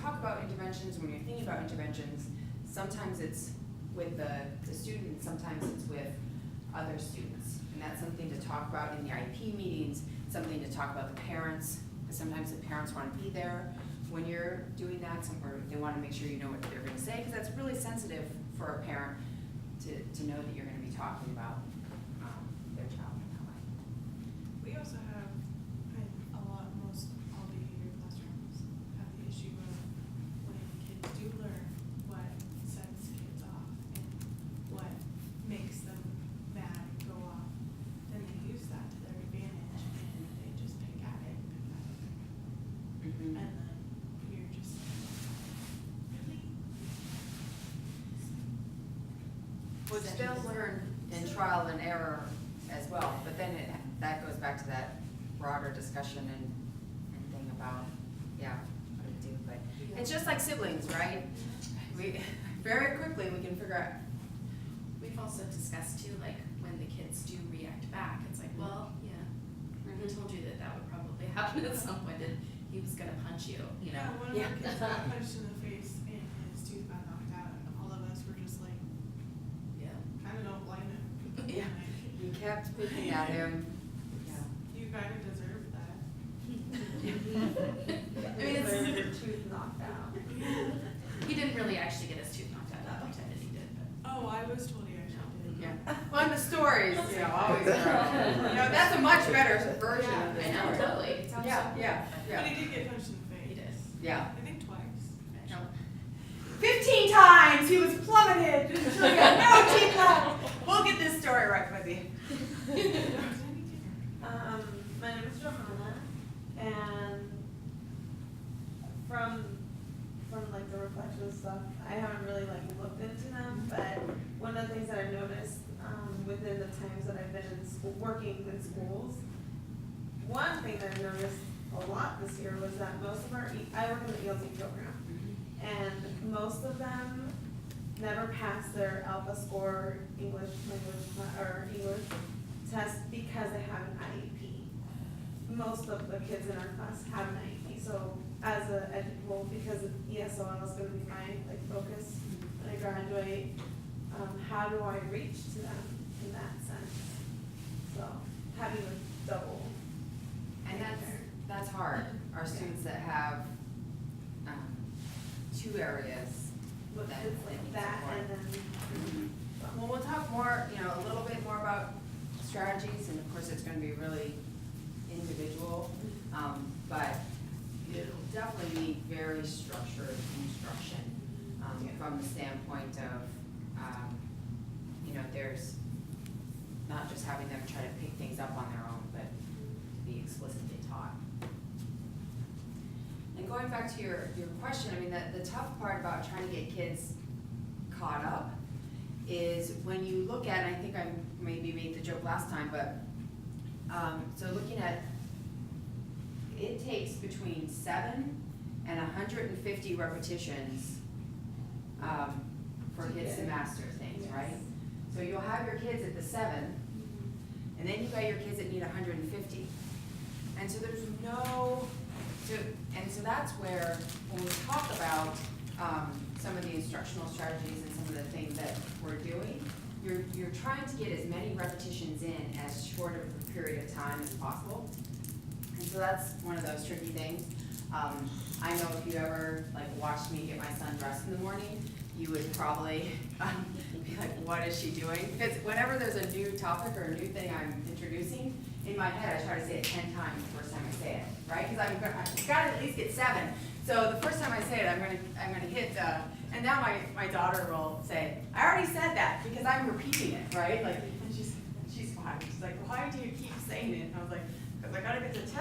talk about interventions, when you're thinking about interventions, sometimes it's with the student, sometimes it's with other students. And that's something to talk about in the IEP meetings, something to talk about the parents, because sometimes the parents want to be there when you're doing that, or they want to make sure you know what they're going to say, because that's really sensitive for a parent to know that you're going to be talking about their child in that way. We also have, most all behavior classrooms have the issue of when kids do learn what sets kids off and what makes them mad and go off, then they use that to their advantage and they just pick at it and pick at it. Mm-hmm. And then you're just really. Well, it's still learn in trial and error as well, but then that goes back to that broader discussion and thing about, what to do, but it's just like siblings, right? We, very quickly, we can figure out. We've also discussed too, like, when the kids do react back, it's like, well, he told you that would probably happen at some point, and he was gonna punch you, you know? Yeah, one of our kids got punched in the face and his tooth got knocked out, and all of us were just like, kind of don't blame him. Yeah. You kept picking at him. You kind of deserve that. I mean, it's tooth knocked out. He didn't really actually get his tooth knocked out, I pretended he did, but. Oh, I was told he actually did. Yeah. Well, and the stories, always that's a much better version of the I know, story. totally. It sounds Yeah. But he did get punched in the face. He did. Yeah. I think twice. No. 15 times he was plummeted until he had no teeth left. We'll get this story right, Fuzzy. My name is Johanna, and from like the reflection stuff, I haven't really like looked into them, but one of the things that I've noticed within the times that I've been in school, working in schools, one thing that I've noticed a lot this year was that most of our, I work in the ELT program, and most of them never pass their alpha score English test because they have an IEP. Most of the kids in our class have an IEP, so as because ESOL is going to be my focus when I graduate, how do I reach to them in that sense? So having a double. And that's hard. Our students that have two areas With that it's they like need that, support. and then Well, we'll talk more, a little bit more about strategies, and of course, it's going to be really individual, but it'll definitely need very structured instruction from the standpoint of, there's not just having them try to pick things up on their own, but to be explicitly taught. And going back to your question, I mean, the tough part about trying to get kids caught up is when you look at, and I think I maybe made the joke last time, but so looking at, it takes between 7 and 150 repetitions for kids to master things, right? So you'll have your kids at the 7, and then you've got your kids that need 150. And so there's so that's where, when we talk about some of the instructional strategies and some of the things that we're doing, you're trying to get as many repetitions in as short of a period of time as possible. And so that's one of those tricky things. I know if you ever watched me get my son dressed in the morning, you would probably be like, what is she doing? Because whenever there's a new topic or a new thing I'm introducing, in my head I try to say it 10 times the first time I say it, right? Because I've got to at least get 7. So the first time I say it, I'm gonna hit, and now my daughter will say, I already said that because I'm repeating it, right? And she's 5. She's like, why do you keep saying it? And I was like, because I gotta get to 10.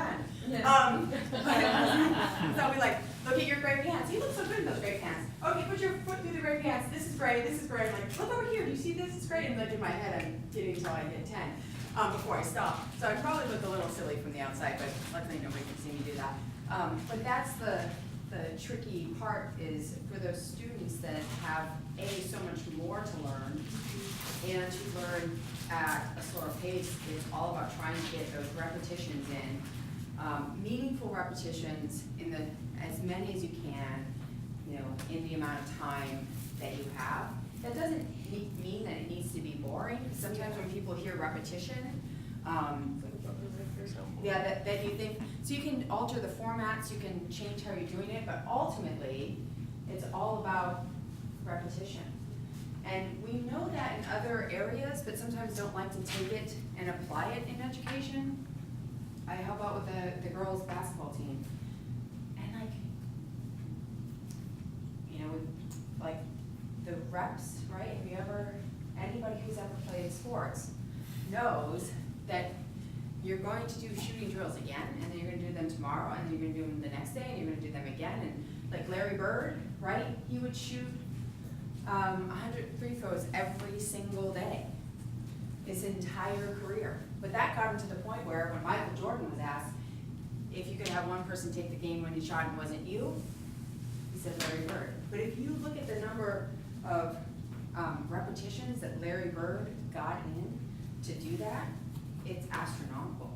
So I'll be like, look at your gray pants. You look so good in those gray pants. Okay, put your foot through the gray pants. This is gray, this is gray. I'm like, look over here, do you see this? It's great. And in my head, I'm getting until I hit 10 before I stop. So I probably look a little silly from the outside, but luckily nobody can see me do that. But that's the tricky part, is for those students that have so much more to learn, and to learn at a slower pace. It's all about trying to get those repetitions in, meaningful repetitions in as many as you can, in the amount of time that you have. That doesn't mean that it needs to be boring. Sometimes when people hear repetition, that you think, so you can alter the formats, you can change how you're doing it, but ultimately, it's all about repetition. And we know that in other areas, but sometimes don't like to take it and apply it in education. I help out with the girls' basketball team. And like, you know, like the reps, right? Have you ever, anybody who's ever played sports knows that you're going to do shooting drills again, and then you're gonna do them tomorrow, and then you're gonna do them the next day, and you're gonna do them again. And like Larry Bird, right? He would shoot 100 free throws every single day, his entire career. But that got him to the point where when Michael Jordan was asked if you could have one person take the game-winning shot and it wasn't you, he said Larry Bird. But if you look at the number of repetitions that Larry Bird got in to do that, it's astronomical.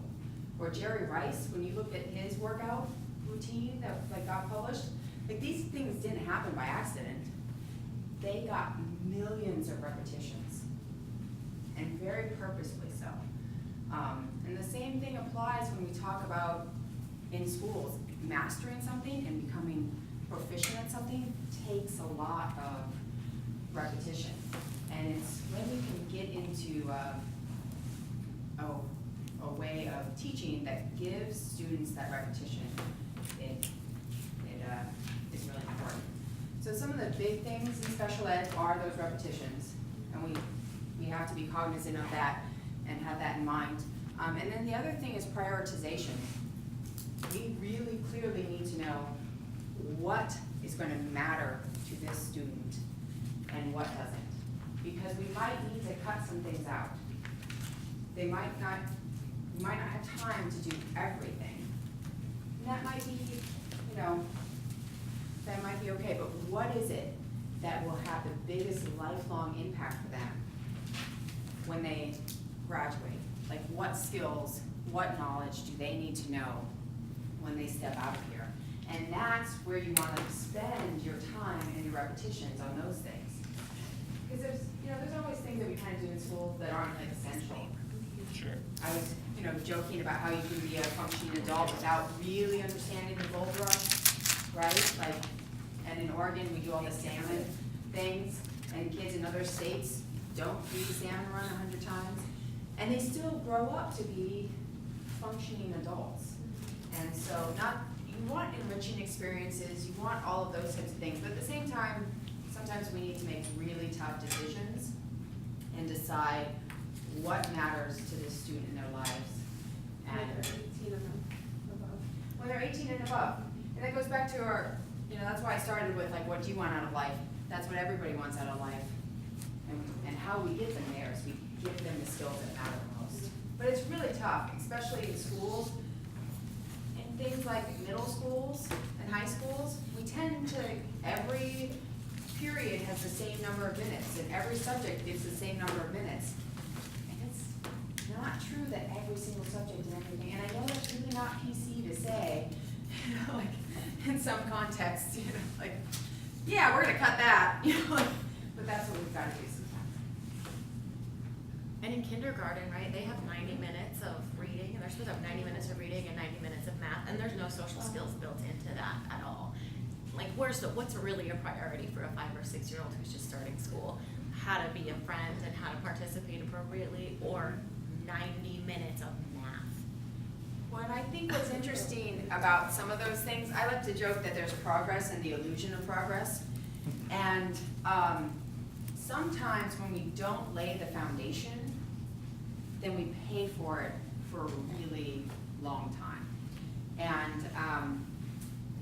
Or Jerry Rice, when you look at his workout routine that like got published, like these things didn't happen by accident. They got millions of repetitions, and very purposefully so. And the same thing applies when we talk about in schools, mastering something and becoming proficient at something takes a lot of repetition. And it's when you can get into a way of teaching that gives students that repetition, it is really important. So some of the big things in special ed are those repetitions, and we have to be cognizant of that and have that in mind. And then the other thing is prioritization. We really clearly need to know what is going to matter to this student and what doesn't. Because we might need to cut some things out. We might not have time to do everything. And that might be, you know, that might be okay, but what is it that will have the biggest lifelong impact for them when they graduate? Like what skills, what knowledge do they need to know when they step out of here? And that's where you want to spend your time and your repetitions on those things. Because there's always things that we kind of do in school that aren't like essential. Sure. I was, joking about how you can be a functioning adult without really understanding the gold rush, right? Like, and in Oregon, we do all the salmon things, and kids in other states don't do the salmon run 100 times, and they still grow up to be functioning adults. And so you want enriching experiences, you want all of those types of things, but at the same time, sometimes we need to make really tough decisions and decide what matters to this student in their lives. And when they're 18 and above. And that goes back to our, that's why I started with like, what do you want out of life? That's what everybody wants out of life. And how we get them there is we give them the skills that matter most. But it's really tough, especially in schools. In things like middle schools and high schools, we tend to, every period has the same number of minutes, and every subject gives the same number of minutes. And it's not true that every single subject and everything, and I know that's really not PC to say, like, in some contexts, like, yeah, we're gonna cut that, but that's what we've gotta do sometimes. And in kindergarten, right, they have 90 minutes of reading, and they're supposed to have 90 minutes of reading and 90 minutes of math, and there's no social skills built into that at all. Like, what's really a priority for a 5 or 6 year old who's just starting school? How to be a friend and how to participate appropriately, or 90 minutes of math? Well, and I think what's interesting about some of those things, I like to joke that there's progress and the illusion of progress. And sometimes when we don't lay the foundation, then we pay for it for a really long time. And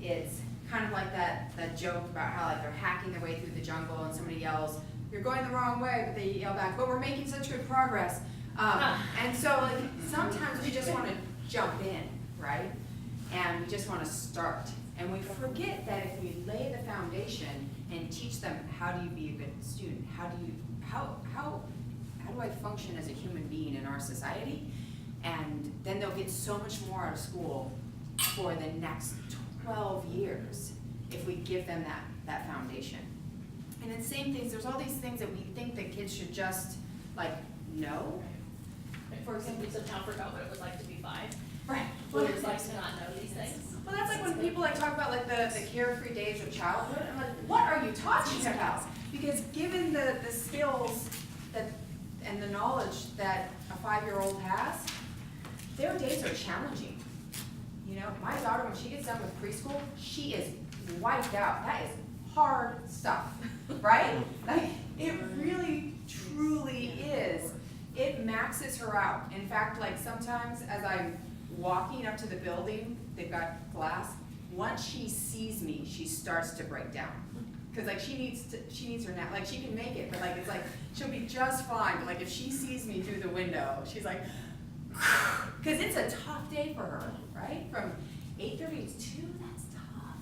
it's kind of like that joke about how like they're hacking their way through the jungle and somebody yells, "You're going the wrong way," but they yell back, "But we're making such good progress." And so like sometimes we just want to jump in, right? And we just want to start. And we forget that if we lay the foundation and teach them how do you be a good student, how do I function as a human being in our society, and then they'll get so much more out of school for the next 12 years if we give them that foundation. And then same things, there's all these things that we think that kids should just like know. Like, for example, we somehow forgot what it was like to be 5. Right. What it was like to not know these things. Well, that's like when people like talk about like the carefree days of childhood. I'm like, what are you talking about? Because given the skills that and the knowledge that a 5-year-old has, their days are challenging. You know, my daughter, when she gets done with preschool, she is wiped out. That is hard stuff, right? Like, it really, truly is. It maxes her out. In fact, like sometimes as I'm walking up to the building, they've got glass, once she sees me, she starts to break down. Cause like she needs her nap, like she can make it, but like it's like, she'll be just fine, but like if she sees me through the window, she's like, cause it's a tough day for her, right? From 8:30 to 2, that's tough.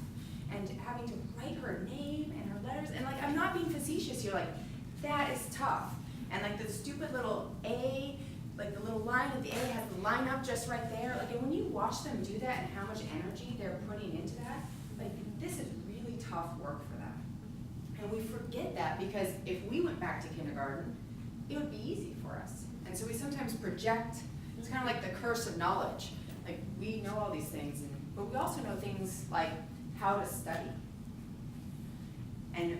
And having to write her name and her letters, and like, I'm not being facetious here, like, that is tough. And like the stupid little A, like the little line of the A has the line up just right there. Like, and when you watch them do that and how much energy they're putting into that, like, this is really tough work for them. And we forget that because if we went back to kindergarten, it would be easy for us. And so we sometimes project, it's kind of like the curse of knowledge. Like, we know all these things, but we also know things like how to study. And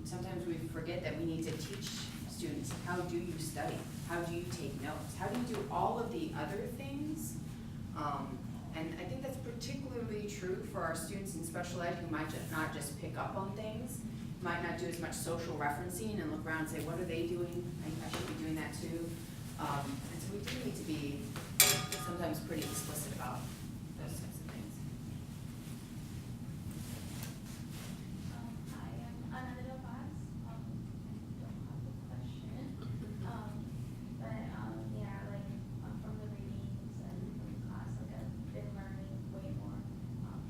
sometimes we forget that we need to teach students, how do you study? How do you take notes? How do you do all of the other things? And I think that's particularly true for our students in special ed who might not just pick up on things, might not do as much social referencing and look around and say, what are they doing? I should be doing that too. And so we do need to be sometimes pretty explicit about those types of things. Hi, I'm Ananda Vaz. I don't have a question. Yeah, like from the readings and from the class, like I've been learning way more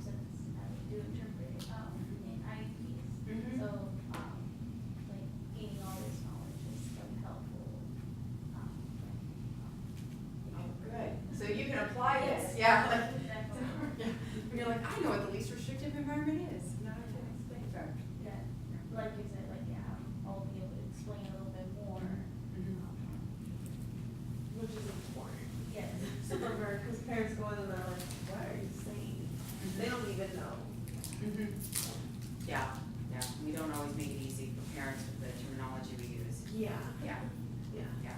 since I do interpret in IEPs. Mhm. So like gaining all this knowledge is like helpful. Oh, good. So you can apply this, Yes. yeah. Like, Definitely. when you're like, I know what the least restrictive environment is. Now I can explain it. Yeah, like you said, like yeah, I'll be able to explain a little bit more. Which is important. Yes. So because parents go in and they're like, what are you saying? They don't even know. Mhm. Yeah, we don't always make it easy for parents with the terminology we use. Yeah. Yeah, Yeah. yeah.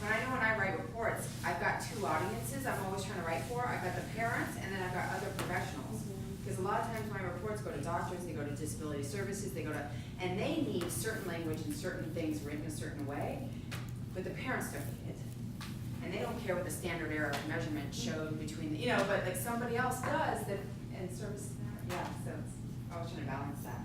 But I know when I write reports, I've got 2 audiences I'm always trying to write for. I've got the parents and then I've got other professionals. Because a lot of times my reports go to doctors, they go to disability services, and they need certain language and certain things written a certain way, but the parents don't need it. And they don't care what the standard error of measurement showed between, but like somebody else does that, and services matter. Yeah, so I was trying to balance that.